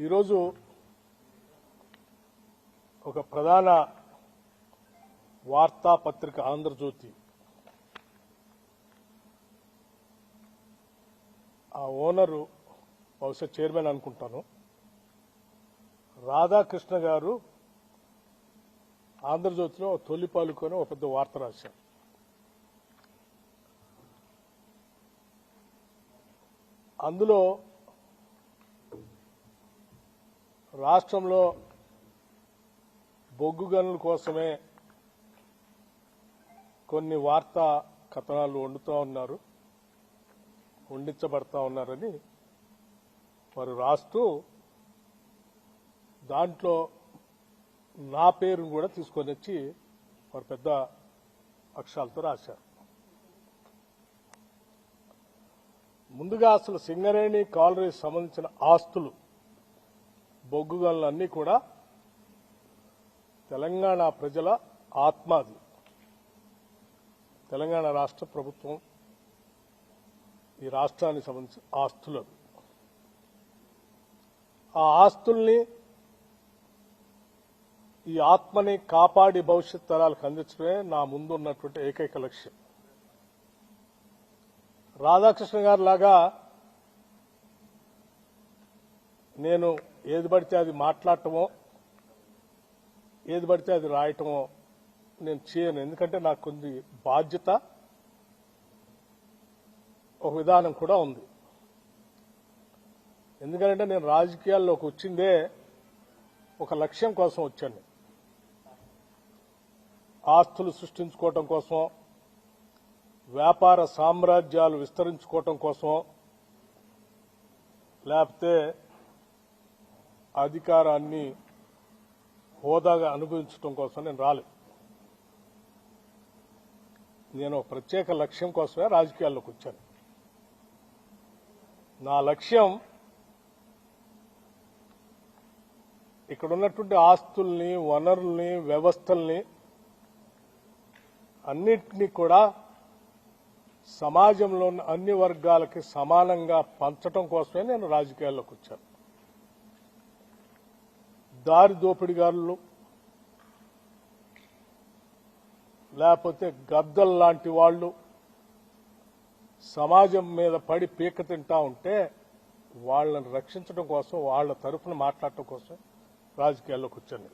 ఈరోజు ఒక ప్రధాన వార్తాపత్రిక ఆంధ్రజ్యోతి ఆ ఓనరు బహుశా చైర్మన్ అనుకుంటాను రాధాకృష్ణ గారు ఆంధ్రజ్యోతిలో తొలి పాలుకొని ఒక పెద్ద వార్త రాశారు. అందులో రాష్ట్రంలో బొగ్గు గనుల కోసమే కొన్ని వార్తా కథనాలు వండించబడతా ఉన్నారని వారు రాస్తూ దాంట్లో నా పేరును కూడా తీసుకొని వచ్చి వారు పెద్ద అక్షరాలతో రాశారు. ముందుగా అసలు సింగరేణి కాలరీకి సంబంధించిన ఆస్తులు బొగ్గు గనులన్నీ కూడా తెలంగాణ ప్రజల ఆత్మాది. తెలంగాణ రాష్ట్ర ప్రభుత్వం ఈ రాష్ట్రానికి సంబంధించిన ఆస్తులు. ఆ ఆస్తుల్ని ఈ ఆత్మని కాపాడి భవిష్యత్ తరాలకు అందించడమే నా ముందున్నటువంటి ఏకైక లక్ష్యం. రాధాకృష్ణ గారి లాగా నేను ఏది పడితే అది మాట్లాడటమో ఏది పడితే అది రాయటమో నేను చేయను. ఎందుకంటే నాకు కొన్ని బాధ్యత, ఒక విధానం కూడా ఉంది. ఎందుకంటే నేను రాజకీయాల్లోకి వచ్చిందే ఒక లక్ష్యం కోసం వచ్చాను. ఆస్తులు సృష్టించుకోవటం కోసం, వ్యాపార సామ్రాజ్యాలు విస్తరించుకోవటం కోసం, లేకపోతే అధికారాన్ని హోదాగా అనుభవించడం కోసం నేను రాలేదు. నేను ఒక ప్రత్యేక లక్ష్యం కోసమే రాజకీయాల్లోకి వచ్చాను. నా లక్ష్యం ఇక్కడ ఉన్నటువంటి ఆస్తుల్ని, వనరుల్ని, వ్యవస్థల్ని అన్నింటినీ కూడా సమాజంలో ఉన్న అన్ని వర్గాలకి సమానంగా పంచడం కోసమే నేను రాజకీయాల్లోకి వచ్చాను. దారి దోపిడిగారులు లేకపోతే గద్దలు లాంటి వాళ్ళు సమాజం మీద పడి పీక తింటా ఉంటే వాళ్ళని రక్షించడం కోసం, వాళ్ళ తరఫున మాట్లాడటం కోసం రాజకీయాల్లోకి వచ్చాను.